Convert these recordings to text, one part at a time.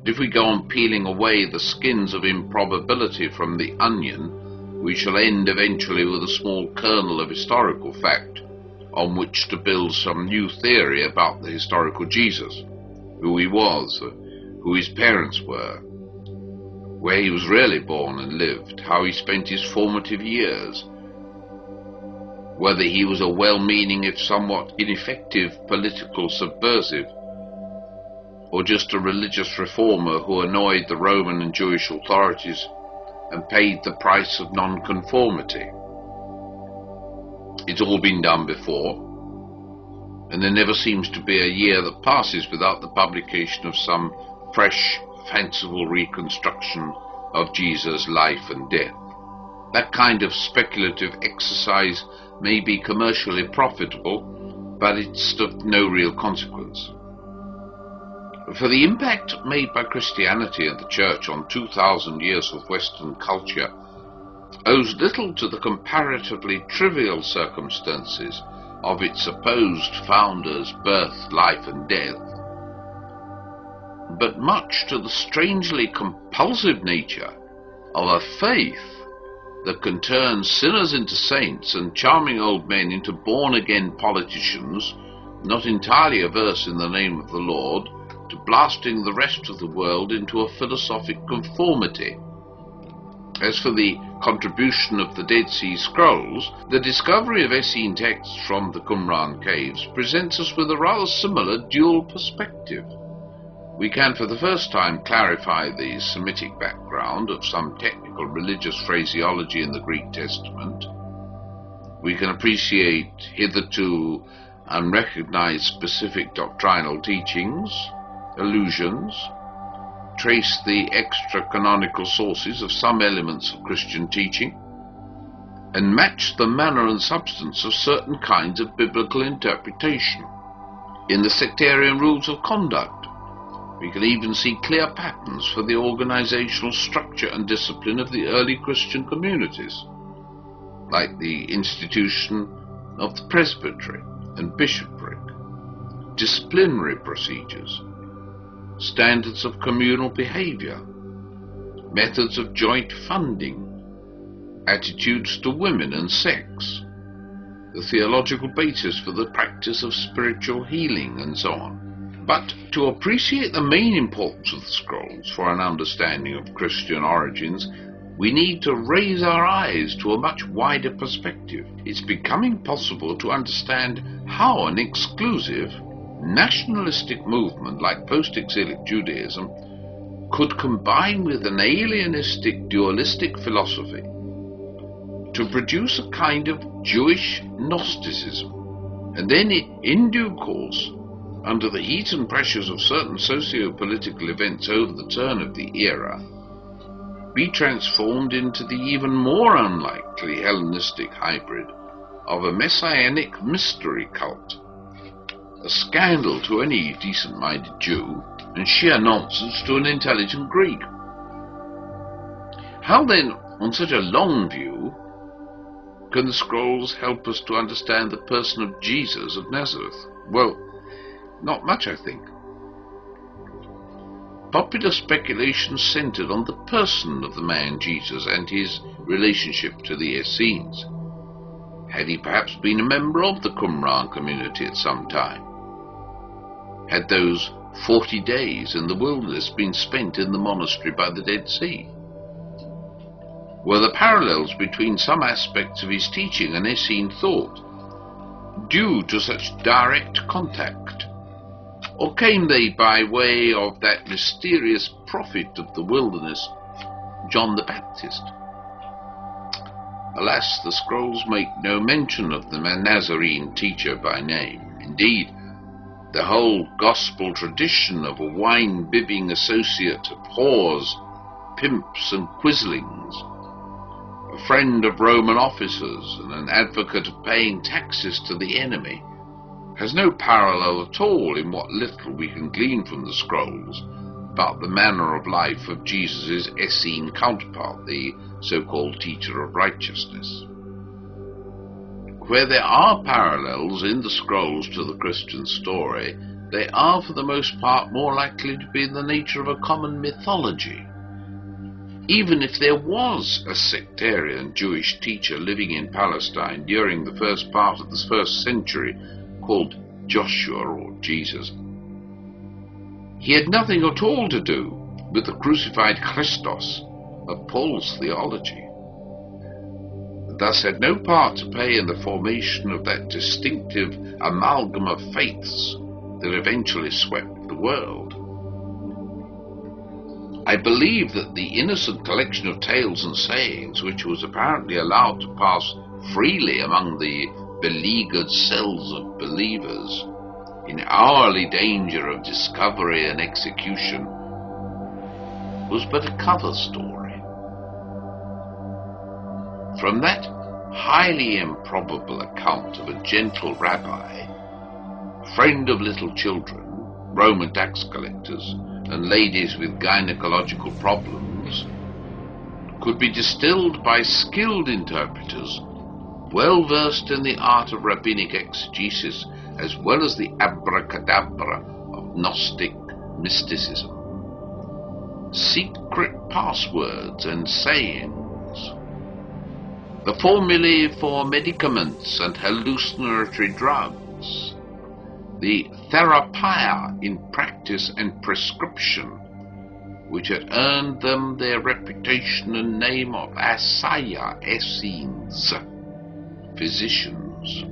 If we go on peeling away the skins of improbability from the onion, we shall end eventually with a small kernel of historical fact on which to build some new theory about the historical Jesus, who he was, who his parents were, where he was really born and lived, how he spent his formative years, whether he was a well-meaning if somewhat ineffective political subversive, or just a religious reformer who annoyed the Roman and Jewish authorities and paid the price of nonconformity. It's all been done before, and there never seems to be a year that passes without the publication of some fresh, fanciful reconstruction of Jesus' life and death. That kind of speculative exercise may be commercially profitable, but it's of no real consequence. For the impact made by Christianity and the Church on 2,000 years of Western culture owes little to the comparatively trivial circumstances of its supposed founder's birth, life, and death, but much to the strangely compulsive nature of a faith that can turn sinners into saints and charming old men into born-again politicians, not entirely averse in the name of the Lord to blasting the rest of the world into a philosophic conformity. As for the contribution of the Dead Sea Scrolls, the discovery of Essene texts from the Qumran caves presents us with a rather similar dual perspective. We can for the first time clarify the Semitic background of some technical religious phraseology in the Greek Testament. We can appreciate hitherto unrecognized specific doctrinal teachings, allusions, trace the extra-canonical sources of some elements of Christian teaching, and match the manner and substance of certain kinds of biblical interpretation. In the sectarian rules of conduct, we can even see clear patterns for the organizational structure and discipline of the early Christian communities, like the institution of the presbytery and bishopric, disciplinary procedures, standards of communal behavior, methods of joint funding, attitudes to women and sex, the theological basis for the practice of spiritual healing, and so on. But to appreciate the main importance of the scrolls for an understanding of Christian origins, we need to raise our eyes to a much wider perspective. It's becoming possible to understand how an exclusive, nationalistic movement like post-exilic Judaism could combine with an alienistic, dualistic philosophy to produce a kind of Jewish Gnosticism, and then in due course, under the heat and pressures of certain socio-political events over the turn of the era, be transformed into the even more unlikely Hellenistic hybrid of a messianic mystery cult, a scandal to any decent-minded Jew, and sheer nonsense to an intelligent Greek. How then, on such a long view, can the scrolls help us to understand the person of Jesus of Nazareth? Well, not much, I think. Popular speculation centered on the person of the man Jesus and his relationship to the Essenes. Had he perhaps been a member of the Qumran community at some time? Had those 40 days in the wilderness been spent in the monastery by the Dead Sea? Were the parallels between some aspects of his teaching and Essene thought due to such direct contact? Or came they by way of that mysterious prophet of the wilderness, John the Baptist? Alas, the scrolls make no mention of the Nazarene teacher by name. Indeed, the whole gospel tradition of a wine-bibbing associate of whores, pimps, and quislings, a friend of Roman officers, and an advocate of paying taxes to the enemy, has no parallel at all in what little we can glean from the scrolls about the manner of life of Jesus' Essene counterpart, the so-called teacher of righteousness. Where there are parallels in the scrolls to the Christian story, they are for the most part more likely to be in the nature of a common mythology. Even if there was a sectarian Jewish teacher living in Palestine during the first part of the first century called Joshua or Jesus, he had nothing at all to do with the crucified Christos of Paul's theology, thus had no part to play in the formation of that distinctive amalgam of faiths that eventually swept the world. I believe that the innocent collection of tales and sayings, which was apparently allowed to pass freely among the beleaguered cells of believers, in hourly danger of discovery and execution, was but a cover story. From that highly improbable account of a gentle rabbi, friend of little children, Roman tax collectors, and ladies with gynecological problems, could be distilled by skilled interpreters, well versed in the art of rabbinic exegesis, as well as the abracadabra of Gnostic mysticism. Secret passwords and sayings, the formulae for medicaments and hallucinatory drugs, the therapia in practice and prescription, which had earned them their reputation and name of Asaya Essenes, physicians.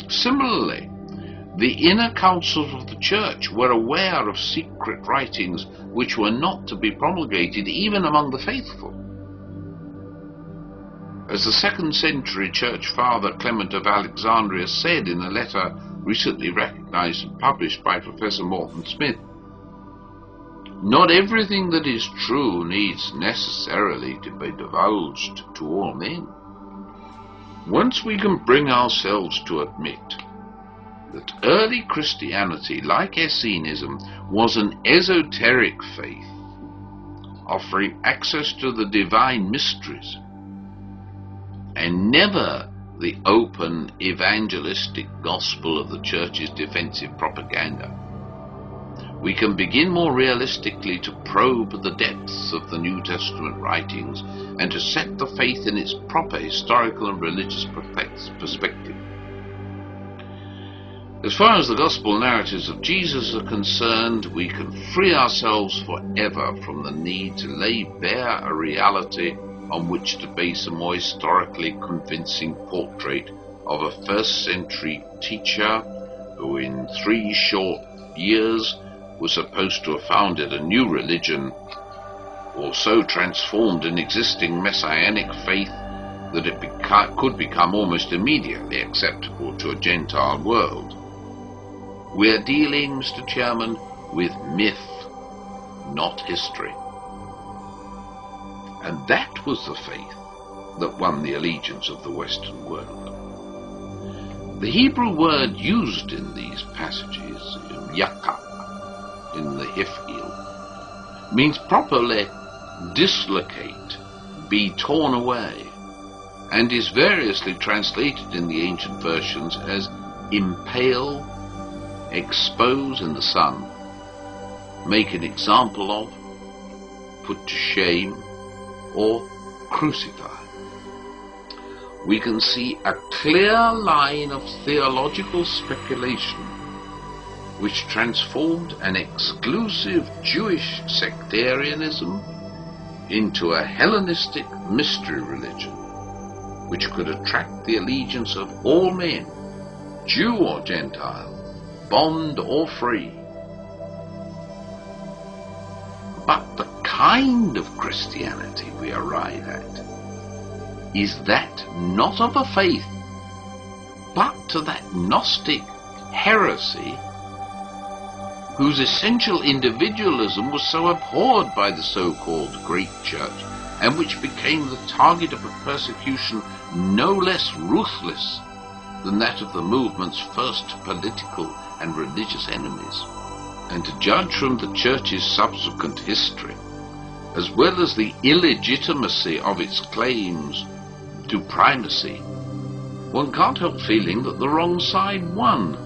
Similarly, the inner councils of the church were aware of secret writings which were not to be promulgated even among the faithful. As the 2nd century church father Clement of Alexandria said in a letter recently recognized and published by Professor Morton Smith, not everything that is true needs necessarily to be divulged to all men. Once we can bring ourselves to admit that early Christianity, like Essenism, was an esoteric faith, offering access to the divine mysteries, and never the open evangelistic gospel of the church's defensive propaganda, we can begin more realistically to probe the depths of the New Testament writings and to set the faith in its proper historical and religious perspective. As far as the gospel narratives of Jesus are concerned, we can free ourselves forever from the need to lay bare a reality on which to base a more historically convincing portrait of a 1st century teacher who in 3 short years was supposed to have founded a new religion, or so transformed an existing messianic faith that it could become almost immediately acceptable to a Gentile world. We are dealing, Mr. Chairman, with myth, not history. And that was the faith that won the allegiance of the Western world. The Hebrew word used in these passages, yakka, in the Hifil, means properly dislocate, be torn away, and is variously translated in the ancient versions as impale, expose in the sun, make an example of, put to shame, or crucify. We can see a clear line of theological speculation which transformed an exclusive Jewish sectarianism into a Hellenistic mystery religion, which could attract the allegiance of all men, Jew or Gentile, bond or free. But the kind of Christianity we arrive at is that not of a faith, but to that Gnostic heresy whose essential individualism was so abhorred by the so-called Great Church, and which became the target of a persecution no less ruthless than that of the movement's first political and religious enemies. And to judge from the Church's subsequent history, as well as the illegitimacy of its claims to primacy, one can't help feeling that the wrong side won.